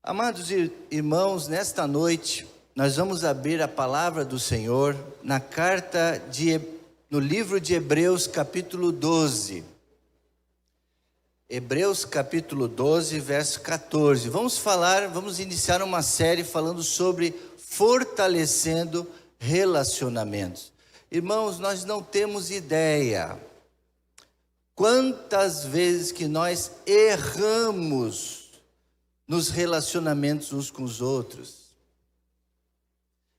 Amados irmãos, nesta noite nós vamos abrir a palavra do Senhor no livro de Hebreus capítulo 12. Hebreus capítulo 12, verso 14. Vamos iniciar uma série falando sobre fortalecendo relacionamentos. Irmãos, nós não temos ideia quantas vezes que nós erramos nos relacionamentos uns com os outros.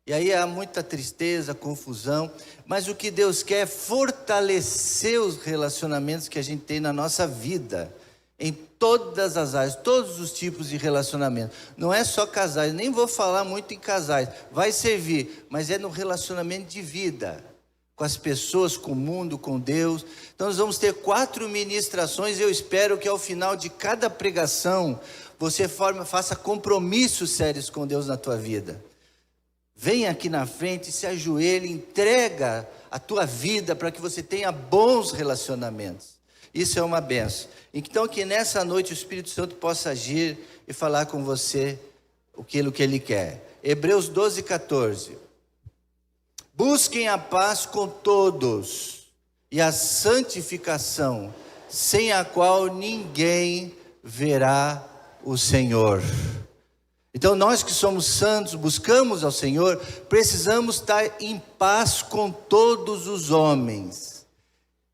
E aí há muita tristeza, confusão, mas o que Deus quer é fortalecer os relacionamentos que a gente tem na nossa vida, em todas as áreas, todos os tipos de relacionamento. Não é só casais, nem vou falar muito em casais, vai servir, mas é no relacionamento de vida, com as pessoas, com o mundo, com Deus. Então nós vamos ter 4 ministrações, eu espero que ao final de cada pregação, você faça compromissos sérios com Deus na tua vida. Vem aqui na frente, se ajoelhe, entrega a tua vida para que você tenha bons relacionamentos. Isso é uma benção. Então que nessa noite o Espírito Santo possa agir e falar com você aquilo que Ele quer. Hebreus 12, 14. Busquem a paz com todos e a santificação, sem a qual ninguém verá o Senhor. Então nós que somos santos, buscamos ao Senhor, precisamos estar em paz com todos os homens,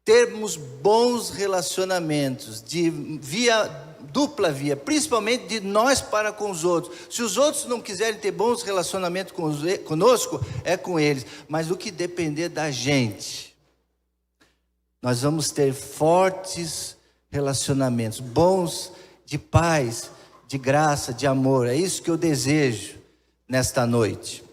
termos bons relacionamentos, dupla via, principalmente de nós para com os outros. Se os outros não quiserem ter bons relacionamentos conosco, é com eles, mas o que depender da gente, nós vamos ter fortes relacionamentos, bons, de paz, de graça, de amor. É isso que eu desejo nesta noite.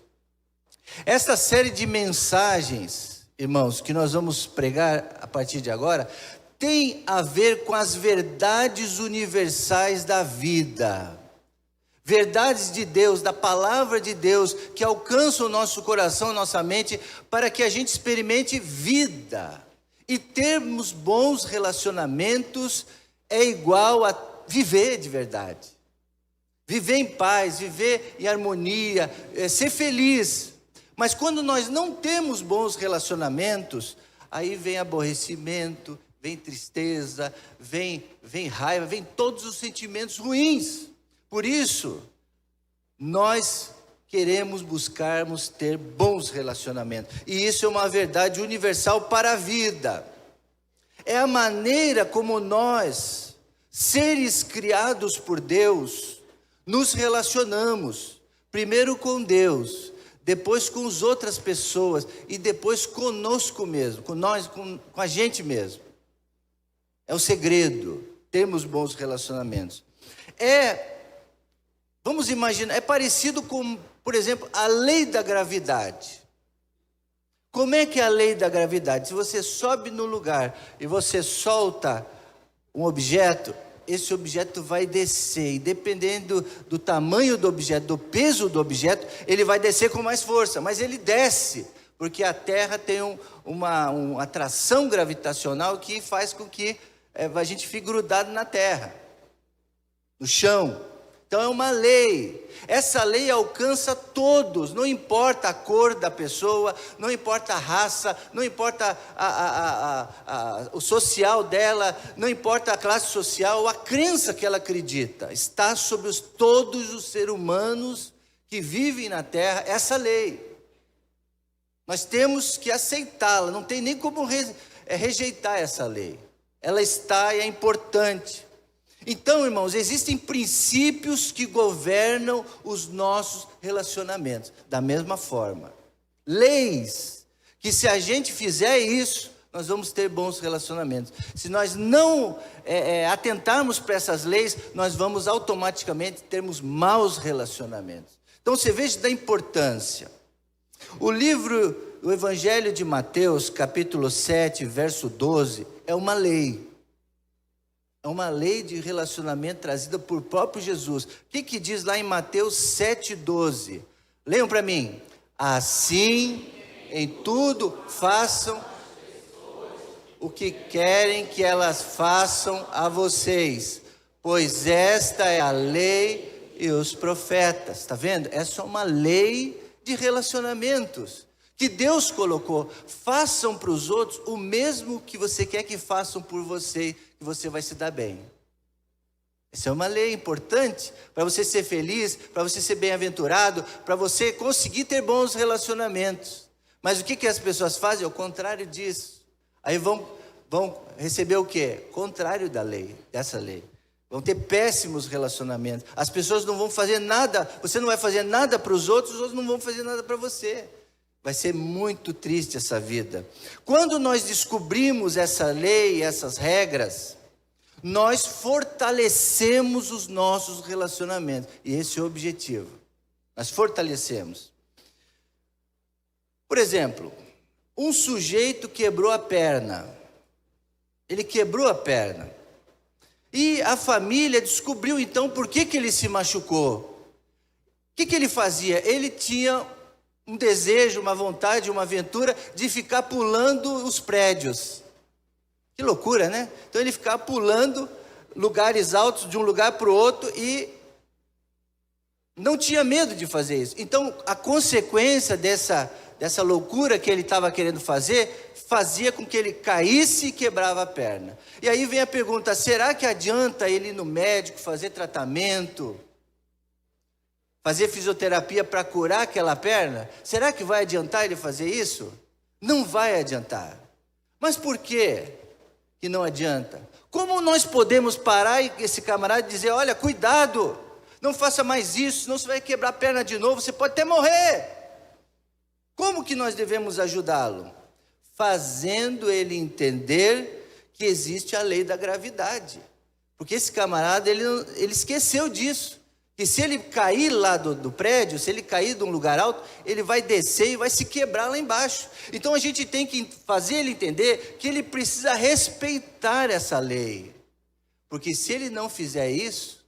Esta série de mensagens, irmãos, que nós vamos pregar a partir de agora, tem a ver com as verdades universais da vida. Verdades de Deus, da palavra de Deus, que alcançam o nosso coração, nossa mente, para que a gente experimente vida. E termos bons relacionamentos é igual a viver de verdade, viver em paz, viver em harmonia, ser feliz. Mas quando nós não temos bons relacionamentos, aí vem aborrecimento, vem tristeza, vem raiva, vem todos os sentimentos ruins. Por isso, nós queremos buscarmos ter bons relacionamentos, e isso é uma verdade universal para a vida. É a maneira como nós, seres criados por Deus, nos relacionamos, primeiro com Deus, depois com as outras pessoas e depois conosco mesmo, com nós, com a gente mesmo. É o segredo, termos bons relacionamentos. Vamos imaginar, é parecido com, por exemplo, a lei da gravidade. Como é que é a lei da gravidade? Se você sobe no lugar e você solta um objeto, esse objeto vai descer, e dependendo do tamanho do objeto, do peso do objeto, ele vai descer com mais força, mas ele desce, porque a Terra tem uma atração gravitacional que faz com que a gente fique grudado na Terra, no chão. Então é uma lei. Essa lei alcança todos, não importa a cor da pessoa, não importa a raça, não importa o social dela, não importa a classe social, a crença que ela acredita. Está sobre todos os seres humanos que vivem na terra essa lei. Nós temos que aceitá-la, não tem nem como rejeitar essa lei. Ela está e é importante. Então, irmãos, existem princípios que governam os nossos relacionamentos, da mesma forma. Leis, que se a gente fizer isso, nós vamos ter bons relacionamentos. Se nós não atentarmos para essas leis, nós vamos automaticamente termos maus relacionamentos. Então, você veja da importância. O Evangelho de Mateus, capítulo 7, verso 12, é uma lei. É uma lei de relacionamento trazida por próprio Jesus. O que diz lá em Mateus 7,12? Leiam para mim. Assim, em tudo, façam o que querem que elas façam a vocês, pois esta é a lei e os profetas. Está vendo? Essa é uma lei de relacionamentos que Deus colocou. Façam para os outros o mesmo que você quer que façam por você, que você vai se dar bem. Essa é uma lei importante para você ser feliz, para você ser bem-aventurado, para você conseguir ter bons relacionamentos. Mas o que as pessoas fazem? É o contrário disso. Aí vão receber o quê? Contrário da lei, dessa lei. Vão ter péssimos relacionamentos. As pessoas não vão fazer nada, você não vai fazer nada para os outros não vão fazer nada para você. Vai ser muito triste essa vida. Quando nós descobrimos essa lei, essas regras, nós fortalecemos os nossos relacionamentos. E esse é o objetivo. Nós fortalecemos. Por exemplo, um sujeito quebrou a perna. Ele quebrou a perna. E a família descobriu então por que ele se machucou. O que ele fazia? Ele tinha um desejo, uma vontade, uma aventura de ficar pulando os prédios. Que loucura, né? Então ele ficava pulando lugares altos de um lugar para o outro e não tinha medo de fazer isso. Então a consequência dessa loucura que ele estava querendo fazer, fazia com que ele caísse e quebrava a perna. E aí vem a pergunta, será que adianta ele ir no médico, fazer tratamento, fazer fisioterapia para curar aquela perna? Será que vai adiantar ele fazer isso? Não vai adiantar. Mas por quê que não adianta? Como nós podemos parar esse camarada e dizer, olha, cuidado, não faça mais isso, senão você vai quebrar a perna de novo, você pode até morrer. Como que nós devemos ajudá-lo? Fazendo ele entender que existe a lei da gravidade. Porque esse camarada, ele esqueceu disso. Que se ele cair lá do prédio, se ele cair de um lugar alto, ele vai descer e vai se quebrar lá embaixo. Então a gente tem que fazer ele entender que ele precisa respeitar essa lei. Porque se ele não fizer isso,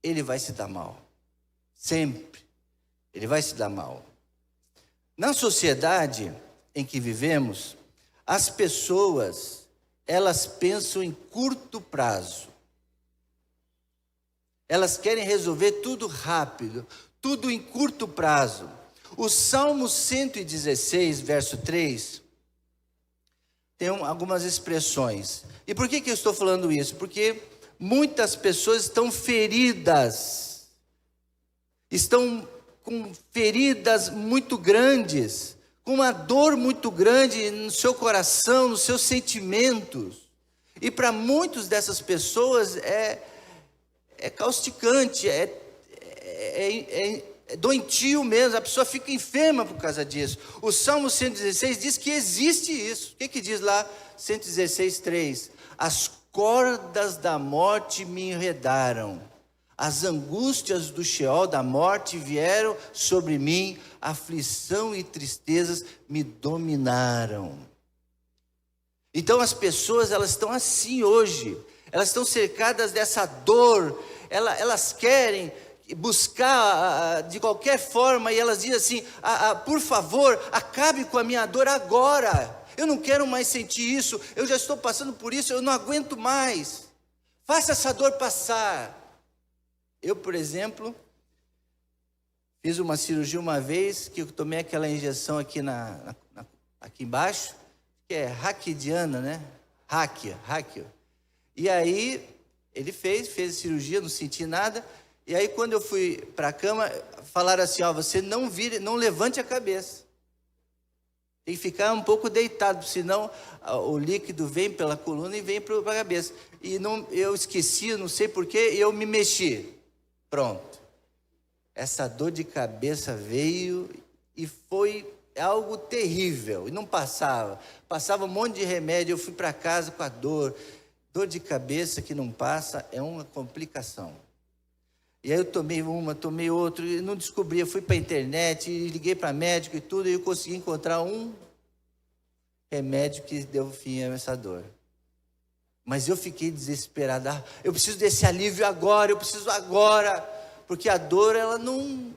ele vai se dar mal. Sempre. Ele vai se dar mal. Na sociedade em que vivemos, as pessoas, elas pensam em curto prazo. Elas querem resolver tudo rápido, tudo em curto prazo. O Salmo 116, verso 3, tem algumas expressões. E por que eu estou falando isso? Porque muitas pessoas estão feridas, estão com feridas muito grandes, com uma dor muito grande no seu coração, nos seus sentimentos. E para muitas dessas pessoas é causticante, é doentio mesmo, a pessoa fica enferma por causa disso. O Salmo 116 diz que existe isso. O que diz lá? 116, 3. As cordas da morte me enredaram, as angústias do Sheol, da morte, vieram sobre mim, aflição e tristezas me dominaram. Então as pessoas, elas estão assim hoje, elas estão cercadas dessa dor, elas querem buscar de qualquer forma, e elas dizem assim, por favor, acabe com a minha dor agora, eu não quero mais sentir isso, eu já estou passando por isso, eu não aguento mais, faça essa dor passar. Eu, por exemplo, fiz uma cirurgia uma vez, que eu tomei aquela injeção aqui, aqui embaixo, que é raquidiana, né? Ráquio. E aí, ele fez a cirurgia, não senti nada. E aí, quando eu fui para a cama, falaram assim, você não levante a cabeça. Tem que ficar um pouco deitado, senão o líquido vem pela coluna e vem para a cabeça. E eu esqueci, não sei porquê, e eu me mexi. Pronto. Essa dor de cabeça veio e foi algo terrível. E não passava. Passava um monte de remédio, eu fui para casa com a dor. Dor de cabeça que não passa é uma complicação. E aí eu tomei uma, tomei outra, e não descobri, eu fui para a internet, liguei para médico e tudo, e eu consegui encontrar um remédio que deu fim a essa dor. Mas eu fiquei desesperado, eu preciso desse alívio agora, eu preciso agora, porque a dor, ela não...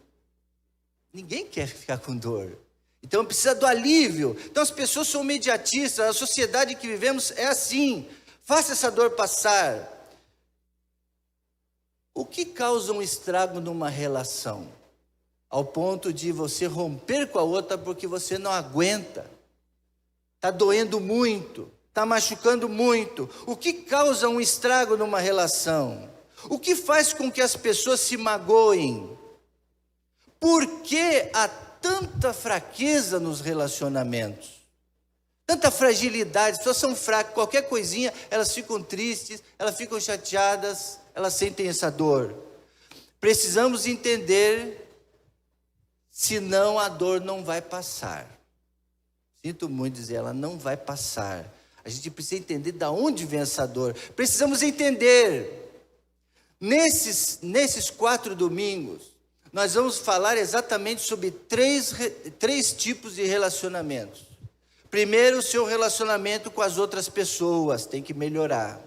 Ninguém quer ficar com dor. Então precisa do alívio. Então as pessoas são imediatistas, a sociedade que vivemos é assim. Faça essa dor passar. O que causa um estrago numa relação? Ao ponto de você romper com a outra porque você não aguenta. Está doendo muito, está machucando muito. O que causa um estrago numa relação? O que faz com que as pessoas se magoem? Por que há tanta fraqueza nos relacionamentos? Tanta fragilidade, as pessoas são fracas, qualquer coisinha, elas ficam tristes, elas ficam chateadas, elas sentem essa dor. Precisamos entender, senão a dor não vai passar. Sinto muito dizer, ela não vai passar. A gente precisa entender de onde vem essa dor. Precisamos entender. Nesses 4 domingos, nós vamos falar exatamente sobre três tipos de relacionamentos. Primeiro, o seu relacionamento com as outras pessoas tem que melhorar.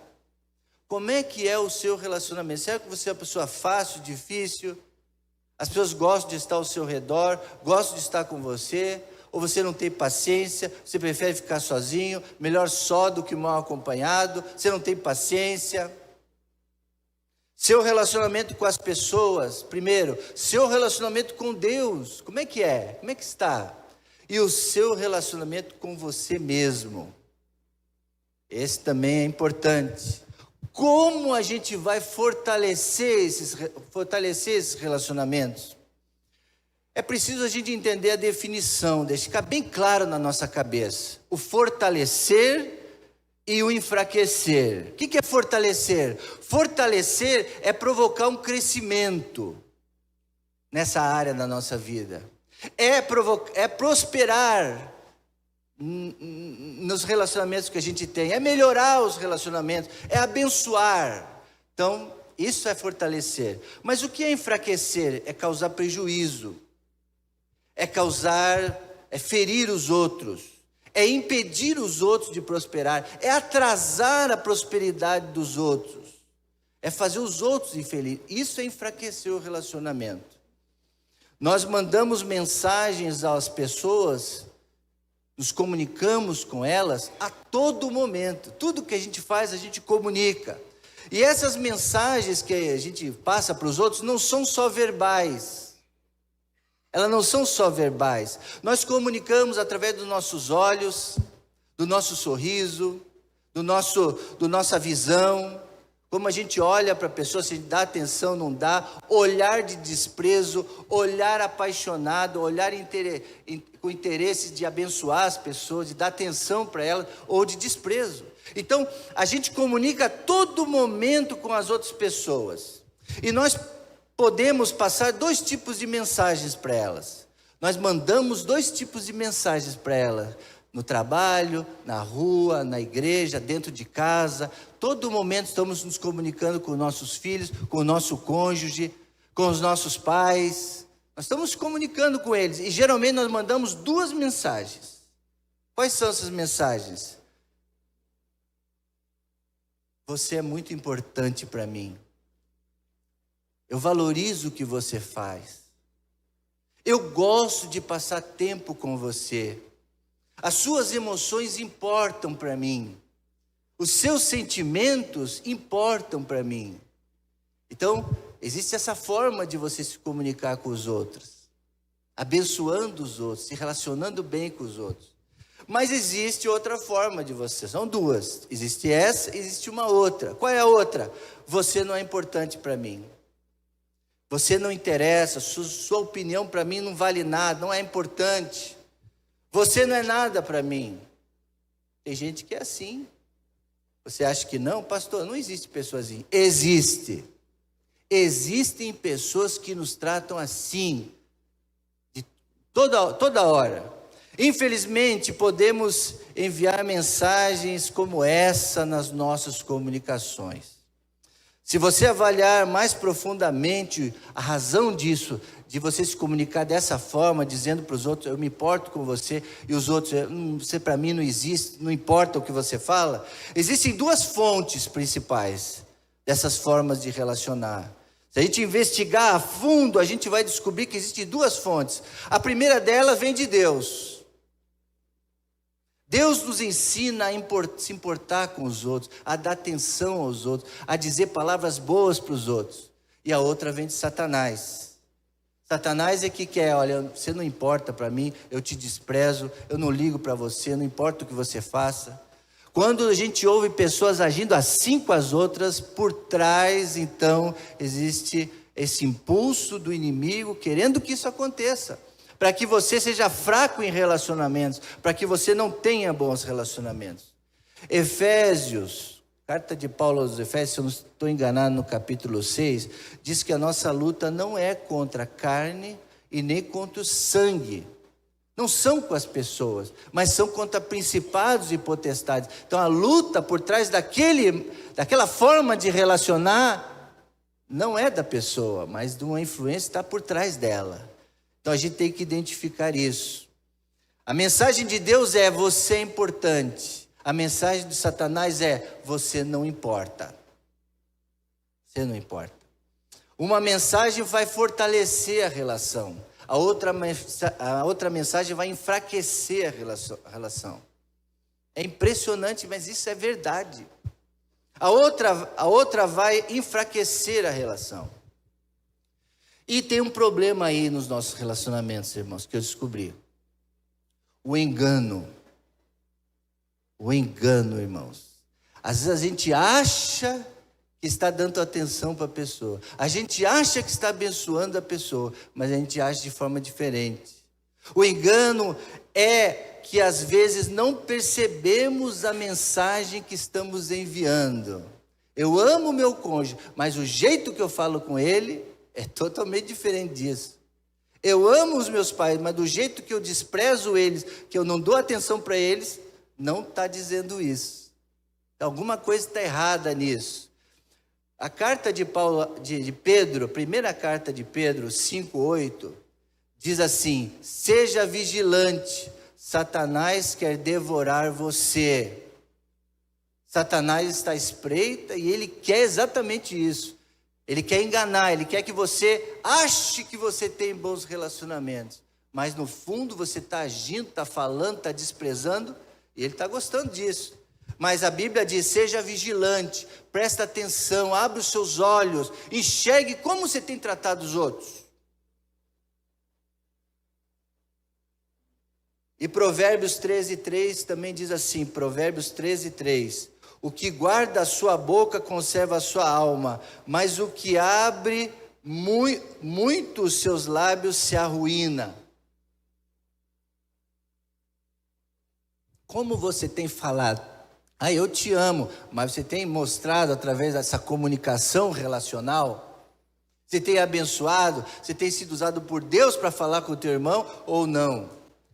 Como é que é o seu relacionamento? Será que você é uma pessoa fácil, difícil? As pessoas gostam de estar ao seu redor, gostam de estar com você? Ou você não tem paciência, você prefere ficar sozinho, melhor só do que mal acompanhado, você não tem paciência? Seu relacionamento com as pessoas, primeiro, seu relacionamento com Deus, como é que é? Como é que está? E o seu relacionamento com você mesmo. Esse também é importante. Como a gente vai fortalecer esses relacionamentos? É preciso a gente entender a definição, deixa ficar bem claro na nossa cabeça. O fortalecer e o enfraquecer. O que é fortalecer? Fortalecer é provocar um crescimento nessa área da nossa vida. É prosperar nos relacionamentos que a gente tem. É melhorar os relacionamentos. É abençoar. Então, isso é fortalecer. Mas o que é enfraquecer? É causar prejuízo. É ferir os outros. É impedir os outros de prosperar. É atrasar a prosperidade dos outros. É fazer os outros infelizes. Isso é enfraquecer o relacionamento. Nós mandamos mensagens às pessoas, nos comunicamos com elas a todo momento. Tudo que a gente faz, a gente comunica. E essas mensagens que a gente passa para os outros não são só verbais. Elas não são só verbais. Nós comunicamos através dos nossos olhos, do nosso sorriso, do nossa visão. Como a gente olha para a pessoa, se dá atenção, não dá, olhar de desprezo, olhar apaixonado, olhar com interesse de abençoar as pessoas, de dar atenção para elas, ou de desprezo. Então, a gente comunica a todo momento com as outras pessoas. E nós podemos passar 2 tipos de mensagens para elas. Nós mandamos 2 tipos de mensagens para elas. No trabalho, na rua, na igreja, dentro de casa. Todo momento estamos nos comunicando com nossos filhos, com o nosso cônjuge, com os nossos pais. Nós estamos comunicando com eles. E geralmente nós mandamos 2 mensagens. Quais são essas mensagens? Você é muito importante para mim. Eu valorizo o que você faz. Eu gosto de passar tempo com você. As suas emoções importam para mim. Os seus sentimentos importam para mim. Então, existe essa forma de você se comunicar com os outros. Abençoando os outros, se relacionando bem com os outros. Mas existe outra forma de você. São 2. Existe essa, existe uma outra. Qual é a outra? Você não é importante para mim. Você não interessa, sua opinião para mim não vale nada, não é importante. Você não é nada para mim. Tem gente que é assim. Você acha que não? Pastor, não existe pessoas assim. Existe. Existem pessoas que nos tratam assim. De toda hora. Infelizmente, podemos enviar mensagens como essa nas nossas comunicações. Se você avaliar mais profundamente a razão disso, de você se comunicar dessa forma, dizendo para os outros, eu me importo com você, e os outros, você para mim não existe, não importa o que você fala. Existem 2 fontes principais dessas formas de relacionar. Se a gente investigar a fundo, a gente vai descobrir que existem 2 fontes. A primeira delas vem de Deus. Deus nos ensina a se importar com os outros, a dar atenção aos outros, a dizer palavras boas para os outros. e a outra vem de Satanás. Satanás é que quer, olha, você não importa para mim, eu te desprezo, eu não ligo para você, não importa o que você faça. Quando a gente ouve pessoas agindo assim com as outras, por trás, então, existe esse impulso do inimigo querendo que isso aconteça, para que você seja fraco em relacionamentos, para que você não tenha bons relacionamentos. Efésios, carta de Paulo aos Efésios, se eu não estou enganado, no capítulo 6, diz que a nossa luta não é contra a carne e nem contra o sangue. Não são com as pessoas, mas são contra principados e potestades. Então a luta por trás daquela forma de relacionar não é da pessoa, mas de uma influência que está por trás dela. Então a gente tem que identificar isso. A mensagem de Deus é: você é importante. A mensagem de Satanás é: você não importa. Você não importa. Uma mensagem vai fortalecer a relação. A outra mensagem vai enfraquecer a relação. É impressionante, mas isso é verdade. A outra vai enfraquecer a relação. E tem um problema aí nos nossos relacionamentos, irmãos, que eu descobri. O engano. O engano, irmãos. Às vezes a gente acha que está dando atenção para a pessoa. A gente acha que está abençoando a pessoa, mas a gente age de forma diferente. O engano é que às vezes não percebemos a mensagem que estamos enviando. Eu amo meu cônjuge, mas o jeito que eu falo com ele é totalmente diferente disso. Eu amo os meus pais, mas do jeito que eu desprezo eles, que eu não dou atenção para eles, não está dizendo isso. Alguma coisa está errada nisso. A carta de Pedro, primeira carta de Pedro 5:8, diz assim: seja vigilante, Satanás quer devorar você. Satanás está à espreita e ele quer exatamente isso. Ele quer enganar, ele quer que você ache que você tem bons relacionamentos, mas no fundo você está agindo, está falando, está desprezando, e ele está gostando disso. Mas a Bíblia diz: seja vigilante, presta atenção, abre os seus olhos, enxergue como você tem tratado os outros. E Provérbios 13:3 também diz assim, Provérbios 13:3: o que guarda a sua boca conserva a sua alma, mas o que abre muito os seus lábios se arruína. Como você tem falado? Eu te amo, mas você tem mostrado através dessa comunicação relacional? Você tem abençoado? Você tem sido usado por Deus para falar com o teu irmão ou não?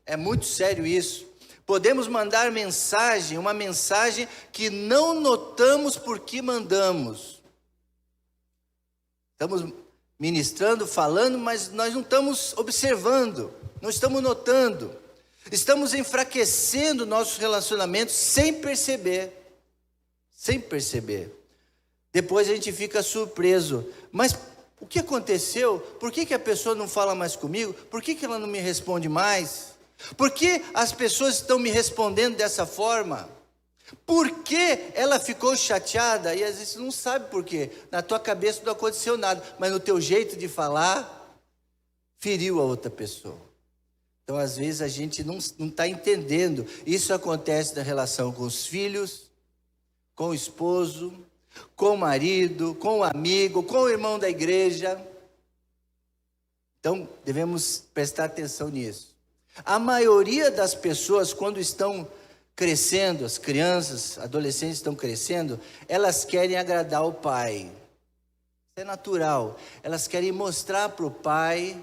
É muito sério isso. Podemos mandar uma mensagem que não notamos porque mandamos. Estamos ministrando, falando, mas nós não estamos observando, não estamos notando. Estamos enfraquecendo nossos relacionamentos sem perceber. Sem perceber. Depois a gente fica surpreso. Mas o que aconteceu? Por que a pessoa não fala mais comigo? Por que ela não me responde mais? Por que as pessoas estão me respondendo dessa forma? Por que ela ficou chateada? E às vezes você não sabe por quê. Na tua cabeça não aconteceu nada, mas no teu jeito de falar, feriu a outra pessoa. Então, às vezes, a gente não está entendendo. Isso acontece na relação com os filhos, com o esposo, com o marido, com o amigo, com o irmão da igreja. Então, devemos prestar atenção nisso. A maioria das pessoas, quando estão crescendo, as crianças, adolescentes estão crescendo, elas querem agradar o pai. Isso é natural. Elas querem mostrar para o pai,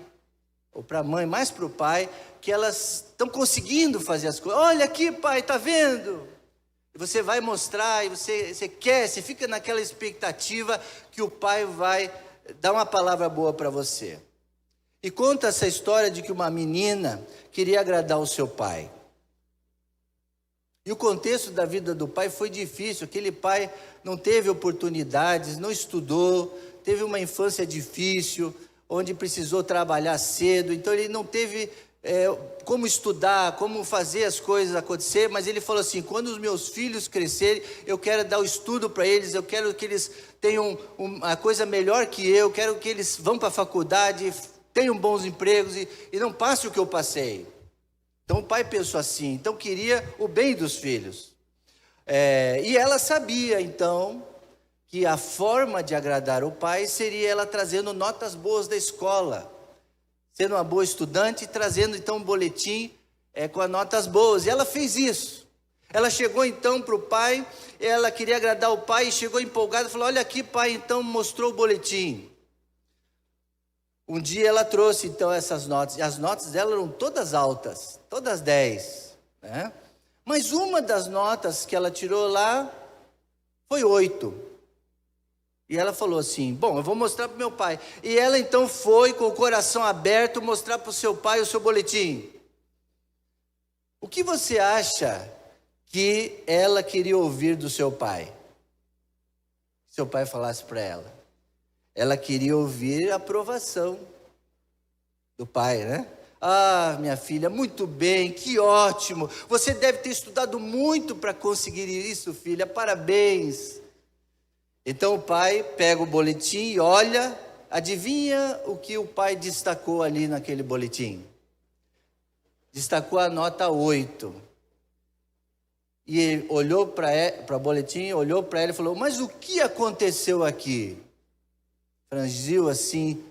ou para a mãe, mais para o pai, que elas estão conseguindo fazer as coisas. Olha aqui, pai, está vendo? E você vai mostrar, e você fica naquela expectativa que o pai vai dar uma palavra boa para você. E conta essa história de que uma menina queria agradar o seu pai. E o contexto da vida do pai foi difícil. Aquele pai não teve oportunidades, não estudou, teve uma infância difícil, onde precisou trabalhar cedo. Então ele não teve como estudar, como fazer as coisas acontecer, mas ele falou assim: quando os meus filhos crescerem, eu quero dar o estudo para eles, eu quero que eles tenham uma coisa melhor que eu quero que eles vão para a faculdade, tenham bons empregos e não passem o que eu passei. Então o pai pensou assim, então queria o bem dos filhos. E ela sabia então que a forma de agradar o pai seria ela trazendo notas boas da escola, sendo uma boa estudante e trazendo então um boletim com as notas boas. E ela fez isso. Ela chegou então para o pai, ela queria agradar o pai e chegou empolgada e falou: olha aqui, pai, então mostrou o boletim. Um dia ela trouxe então essas notas, e as notas dela eram todas altas, todas 10, né? Mas uma das notas que ela tirou lá foi 8. E ela falou assim: bom, eu vou mostrar para o meu pai. E ela então foi com o coração aberto mostrar para o seu pai o seu boletim. O que você acha que ela queria ouvir do seu pai? Seu pai falasse para ela. Ela queria ouvir a aprovação do pai, né? Ah, minha filha, muito bem, que ótimo. Você deve ter estudado muito para conseguir isso, filha, parabéns. Então o pai pega o boletim e olha, adivinha o que o pai destacou ali naquele boletim? Destacou a nota 8. E ele olhou para o boletim, olhou para ela e falou: mas o que aconteceu aqui? Franziu assim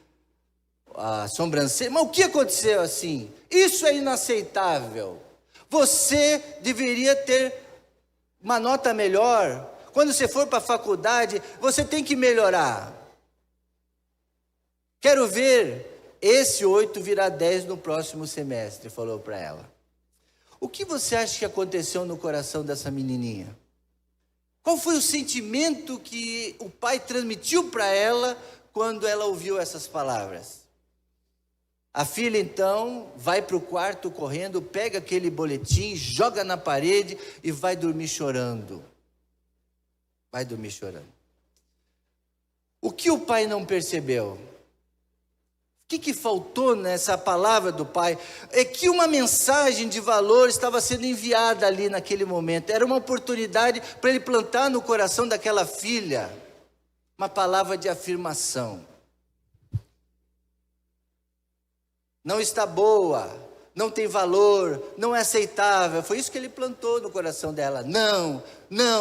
a sobrancelha. Mas o que aconteceu assim? Isso é inaceitável. Você deveria ter uma nota melhor. Quando você for para a faculdade, você tem que melhorar. Quero ver esse 8 virar 10 no próximo semestre, falou para ela. O que você acha que aconteceu no coração dessa menininha? Qual foi o sentimento que o pai transmitiu para ela quando ela ouviu essas palavras? A filha então vai para o quarto correndo, pega aquele boletim, joga na parede e vai dormir chorando. Vai dormir chorando. O que o pai não percebeu? O que faltou nessa palavra do pai? É que uma mensagem de valor estava sendo enviada ali naquele momento. Era uma oportunidade para ele plantar no coração daquela filha uma palavra de afirmação. Não está boa, não tem valor, não é aceitável. Foi isso que ele plantou no coração dela. Não,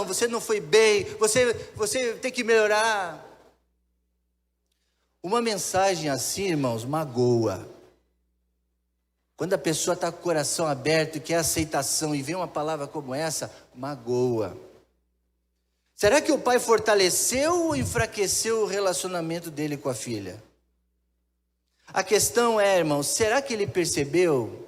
você não foi bem, você tem que melhorar. Uma mensagem assim, irmãos, magoa. Quando a pessoa está com o coração aberto e quer aceitação e vem uma palavra como essa, magoa. Será que o pai fortaleceu ou enfraqueceu o relacionamento dele com a filha? A questão é, irmãos, será que ele percebeu?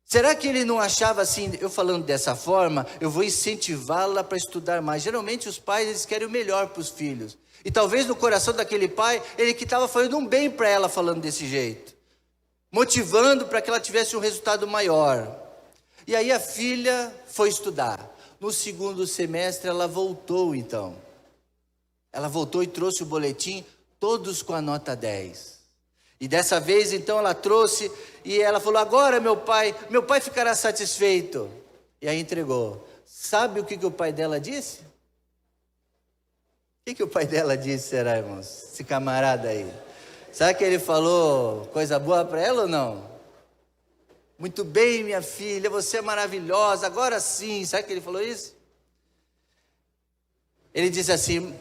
Será que ele não achava assim, eu falando dessa forma, eu vou incentivá-la para estudar mais? Geralmente os pais, eles querem o melhor para os filhos. E talvez no coração daquele pai, ele que estava fazendo um bem para ela falando desse jeito. Motivando para que ela tivesse um resultado maior. E aí a filha foi estudar. No segundo semestre ela voltou então. Ela voltou e trouxe o boletim, todos com a nota 10. E dessa vez então ela trouxe e ela falou: agora meu pai ficará satisfeito. E aí entregou. Sabe o que o pai dela disse? O que o pai dela disse, será, irmãos? Esse camarada aí. Será que ele falou coisa boa para ela ou não? Muito bem, minha filha, você é maravilhosa, agora sim. Sabe que ele falou isso? Ele disse assim: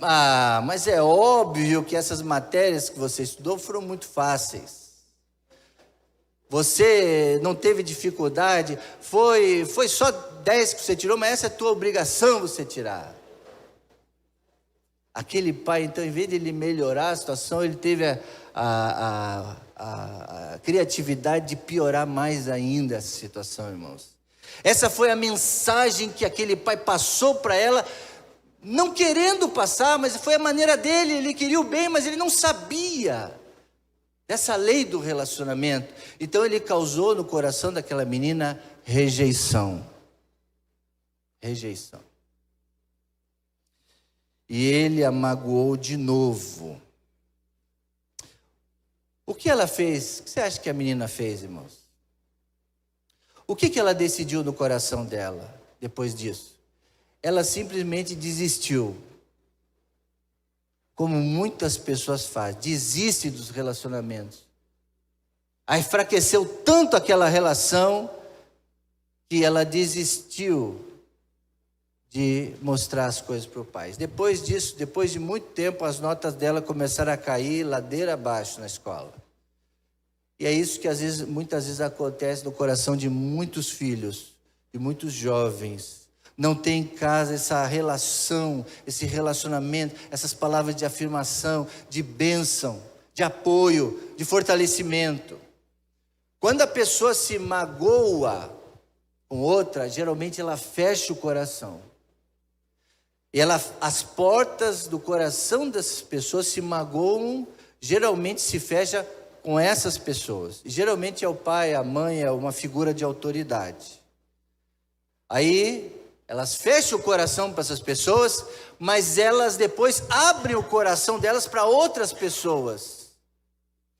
mas é óbvio que essas matérias que você estudou foram muito fáceis. Você não teve dificuldade, foi só 10 que você tirou, mas essa é a tua obrigação você tirar. Aquele pai, então, em vez de ele melhorar a situação, ele teve a criatividade de piorar mais ainda essa situação, irmãos. Essa foi a mensagem que aquele pai passou para ela, não querendo passar, mas foi a maneira dele. Ele queria o bem, mas ele não sabia dessa lei do relacionamento. Então ele causou no coração daquela menina rejeição. Rejeição. E ele a magoou de novo. O que ela fez? O que você acha que a menina fez, irmãos? O que ela decidiu no coração dela depois disso? Ela simplesmente desistiu. Como muitas pessoas fazem, desiste dos relacionamentos. Aí enfraqueceu tanto aquela relação que ela desistiu de mostrar as coisas para o pai. Depois disso, depois de muito tempo, as notas dela começaram a cair ladeira abaixo na escola. E é isso que muitas vezes acontece no coração de muitos filhos, de muitos jovens. Não tem em casa essa relação, esse relacionamento, essas palavras de afirmação, de bênção, de apoio, de fortalecimento. Quando a pessoa se magoa com outra, geralmente ela fecha o coração. E as portas do coração dessas pessoas se magoam, geralmente se fecha com essas pessoas. E geralmente é o pai, a mãe, é uma figura de autoridade. Aí elas fecham o coração para essas pessoas, mas elas depois abrem o coração delas para outras pessoas.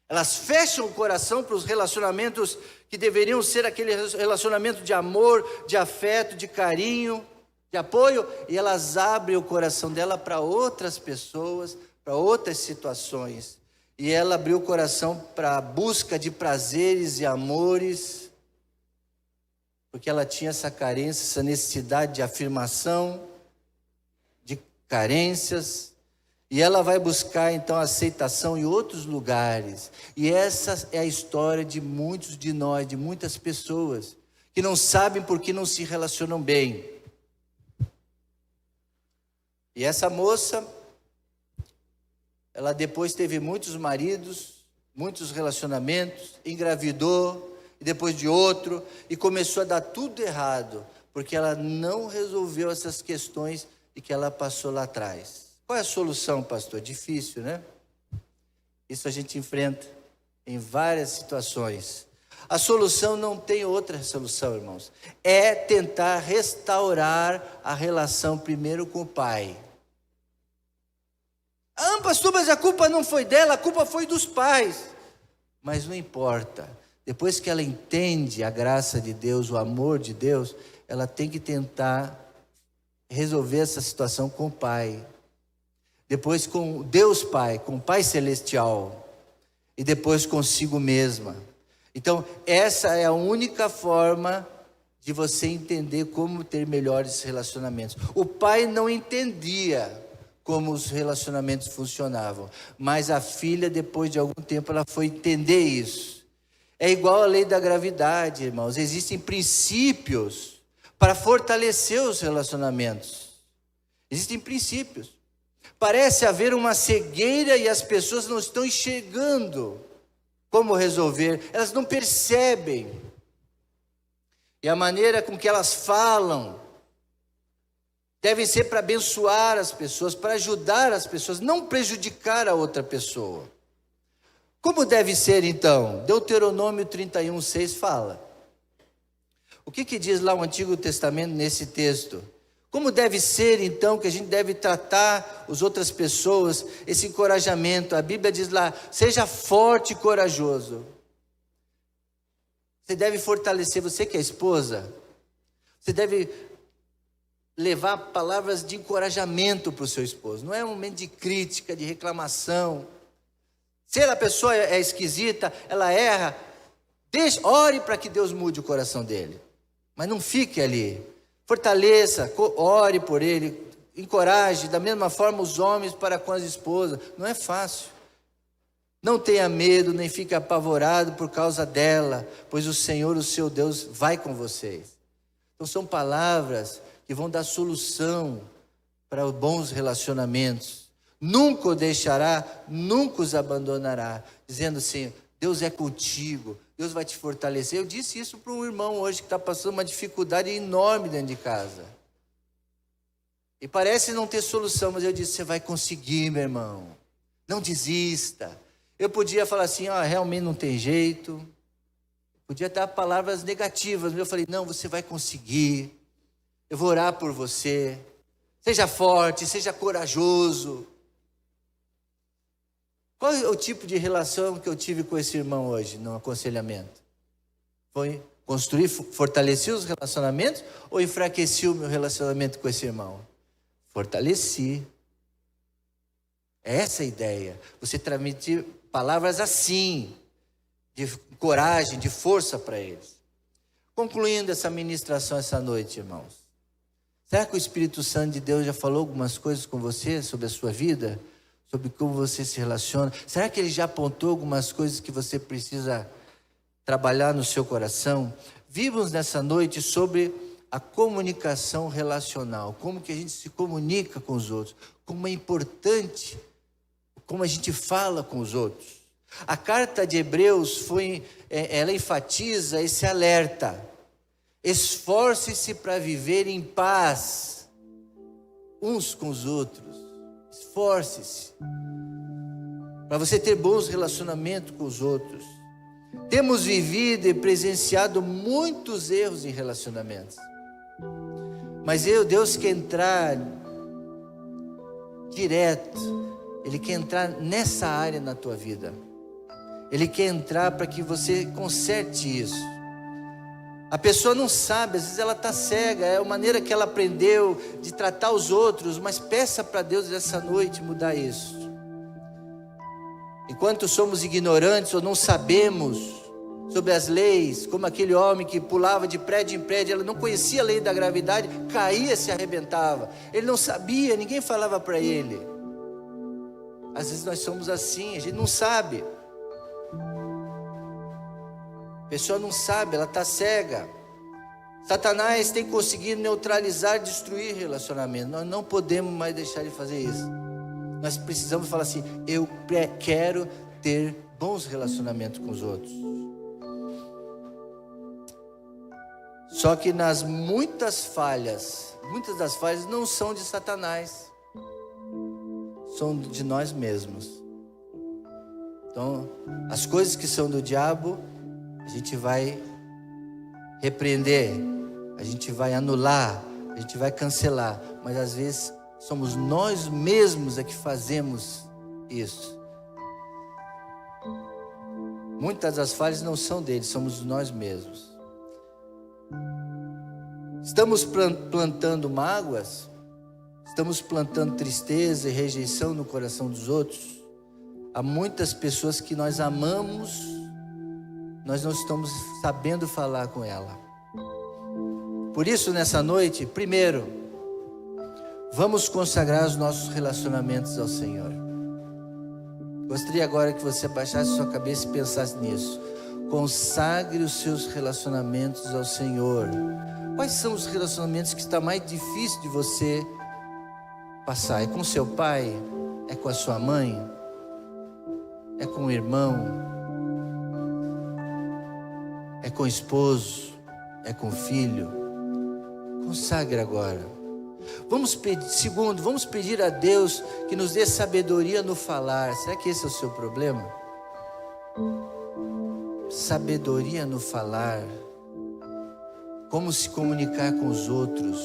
Elas fecham o coração para os relacionamentos que deveriam ser aquele relacionamento de amor, de afeto, de carinho, de apoio, e elas abrem o coração dela para outras pessoas, para outras situações. E ela abriu o coração para a busca de prazeres e amores, porque ela tinha essa carência, essa necessidade de afirmação, de carências, e ela vai buscar então aceitação em outros lugares. E essa é a história de muitos de nós, de muitas pessoas, que não sabem por que não se relacionam bem. E essa moça, ela depois teve muitos maridos, muitos relacionamentos, engravidou, e depois de outro, e começou a dar tudo errado, porque ela não resolveu essas questões e que ela passou lá atrás. Qual é a solução, pastor? Difícil, né? Isso a gente enfrenta em várias situações. A solução não tem outra solução, irmãos. É tentar restaurar a relação primeiro com o pai. Ah, pastor, mas a culpa não foi dela, a culpa foi dos pais. Mas não importa. Depois que ela entende a graça de Deus, o amor de Deus, ela tem que tentar resolver essa situação com o pai. Depois com Deus Pai, com o Pai Celestial. E depois consigo mesma. Então, essa é a única forma de você entender como ter melhores relacionamentos. O pai não entendia como os relacionamentos funcionavam, mas a filha, depois de algum tempo, ela foi entender isso. É igual a lei da gravidade, irmãos. Existem princípios para fortalecer os relacionamentos. Existem princípios. Parece haver uma cegueira e as pessoas não estão enxergando como resolver, elas não percebem. E a maneira com que elas falam deve ser para abençoar as pessoas, para ajudar as pessoas, não prejudicar a outra pessoa. Como deve ser então? Deuteronômio 31:6 fala. O que diz lá o Antigo Testamento nesse texto? Como deve ser então que a gente deve tratar as outras pessoas, esse encorajamento? A Bíblia diz lá, seja forte e corajoso. Você deve fortalecer, você que é esposa, você deve levar palavras de encorajamento para o seu esposo. Não é um momento de crítica, de reclamação. Se a pessoa é esquisita, ela erra, ore para que Deus mude o coração dele. Mas não fique ali. Fortaleça, ore por ele, encoraje, da mesma forma os homens para com as esposas. Não é fácil. Não tenha medo, nem fique apavorado por causa dela, pois o Senhor, o seu Deus, vai com vocês. Então são palavras que vão dar solução para os bons relacionamentos. Nunca o deixará, nunca os abandonará, dizendo assim, Deus é contigo, Deus vai te fortalecer. Eu disse isso para um irmão hoje que está passando uma dificuldade enorme dentro de casa. E parece não ter solução, mas eu disse, você vai conseguir, meu irmão. Não desista. Eu podia falar assim, realmente não tem jeito. Podia dar palavras negativas, mas eu falei, não, você vai conseguir. Eu vou orar por você. Seja forte, seja corajoso. Qual é o tipo de relação que eu tive com esse irmão hoje no aconselhamento? Foi construir, fortalecer os relacionamentos ou enfraqueci o meu relacionamento com esse irmão? Fortaleci. É essa a ideia. Você transmitir palavras assim, de coragem, de força para eles. Concluindo essa ministração essa noite, irmãos. Será que o Espírito Santo de Deus já falou algumas coisas com você sobre a sua vida? Sobre como você se relaciona? Será que ele já apontou algumas coisas que você precisa trabalhar no seu coração? Vivamos nessa noite sobre a comunicação relacional. Como que a gente se comunica com os outros. Como é importante, como a gente fala com os outros. A carta de Hebreus, ela enfatiza esse alerta. Esforce-se para viver em paz uns com os outros. Esforce-se para você ter bons relacionamentos com os outros. Temos vivido e presenciado muitos erros em relacionamentos. Mas Deus quer entrar direto. Ele quer entrar nessa área na tua vida. Ele quer entrar para que você conserte isso. A pessoa não sabe, às vezes ela está cega, é a maneira que ela aprendeu de tratar os outros, mas peça para Deus essa noite mudar isso. Enquanto somos ignorantes ou não sabemos sobre as leis, como aquele homem que pulava de prédio em prédio, ele não conhecia a lei da gravidade, caía, se arrebentava. Ele não sabia, ninguém falava para ele. Às vezes nós somos assim, a gente não sabe. A pessoa não sabe, ela está cega. Satanás tem conseguido neutralizar, destruir relacionamento. Nós não podemos mais deixar de fazer isso. Nós precisamos falar assim: eu quero ter bons relacionamentos com os outros. Só que muitas das falhas não são de Satanás, são de nós mesmos. Então, as coisas que são do diabo, a gente vai repreender, a gente vai anular, a gente vai cancelar, mas às vezes somos nós mesmos que fazemos isso. Muitas das falhas não são deles, somos nós mesmos. Estamos plantando mágoas, estamos plantando tristeza e rejeição no coração dos outros. Há muitas pessoas que nós amamos, nós não estamos sabendo falar com ela. Por isso, nessa noite, primeiro, vamos consagrar os nossos relacionamentos ao Senhor. Gostaria agora que você abaixasse sua cabeça e pensasse nisso. Consagre os seus relacionamentos ao Senhor. Quais são os relacionamentos que está mais difícil de você passar? É com seu pai? É com a sua mãe? É com o irmão? É com o esposo? É com o filho? Consagre agora. Vamos pedir a Deus que nos dê sabedoria no falar. Será que esse é o seu problema? Sabedoria no falar. Como se comunicar com os outros,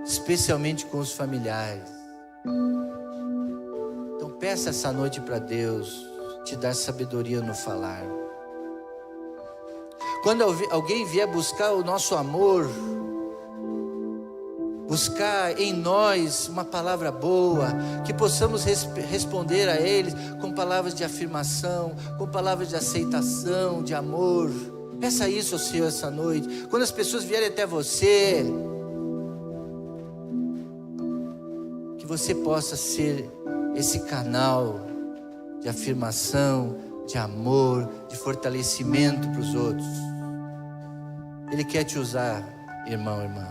especialmente com os familiares. Então peça essa noite para Deus te dar sabedoria no falar. Quando alguém vier buscar o nosso amor, buscar em nós uma palavra boa, que possamos responder a eles com palavras de afirmação, com palavras de aceitação, de amor. Peça isso ao Senhor essa noite. Quando as pessoas vierem até você, que você possa ser esse canal de afirmação, de amor, de fortalecimento para os outros. Ele quer te usar, irmão, irmã.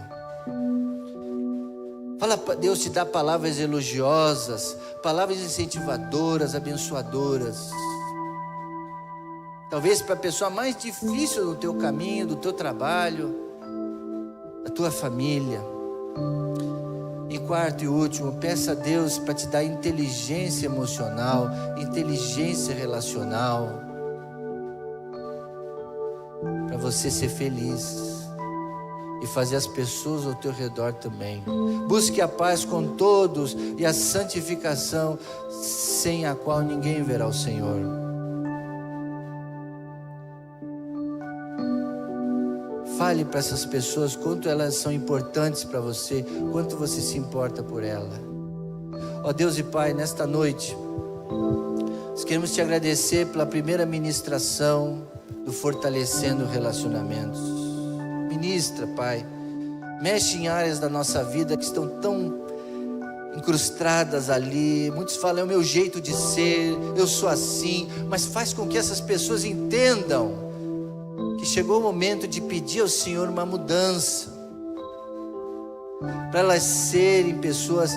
Fala para Deus te dar palavras elogiosas, palavras incentivadoras, abençoadoras. Talvez para a pessoa mais difícil do teu caminho, do teu trabalho, da tua família. E quarto e último, peça a Deus para te dar inteligência emocional, inteligência relacional, para você ser feliz. e fazer as pessoas ao teu redor também. Busque a paz com todos e a santificação, sem a qual ninguém verá o Senhor. Fale para essas pessoas quanto elas são importantes para você, quanto você se importa por ela. Ó Deus e Pai, nesta noite, nós queremos te agradecer pela primeira ministração do Fortalecendo Relacionamentos. Ministra, Pai, mexe em áreas da nossa vida que estão tão incrustadas ali. Muitos falam, é o meu jeito de ser, eu sou assim, mas faz com que essas pessoas entendam que chegou o momento de pedir ao Senhor uma mudança, para elas serem pessoas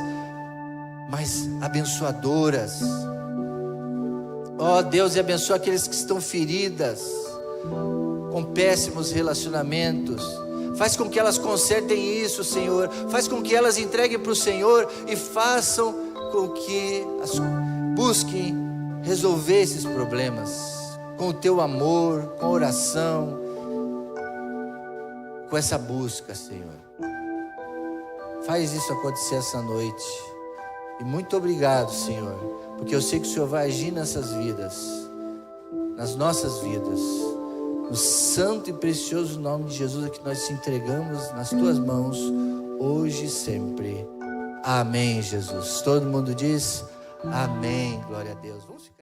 mais abençoadoras. Ó Deus, e abençoa aqueles que estão feridas com péssimos relacionamentos. Faz com que elas consertem isso, Senhor. Faz com que elas entreguem para o Senhor e façam com que busquem resolver esses problemas com o teu amor, com a oração, com essa busca, Senhor. Faz isso acontecer essa noite. E muito obrigado, Senhor, porque eu sei que o Senhor vai agir nessas vidas, nas nossas vidas. No santo e precioso nome de Jesus é que nós te entregamos nas tuas mãos, hoje e sempre. Amém, Jesus. Todo mundo diz amém. Glória a Deus. Vamos ficar.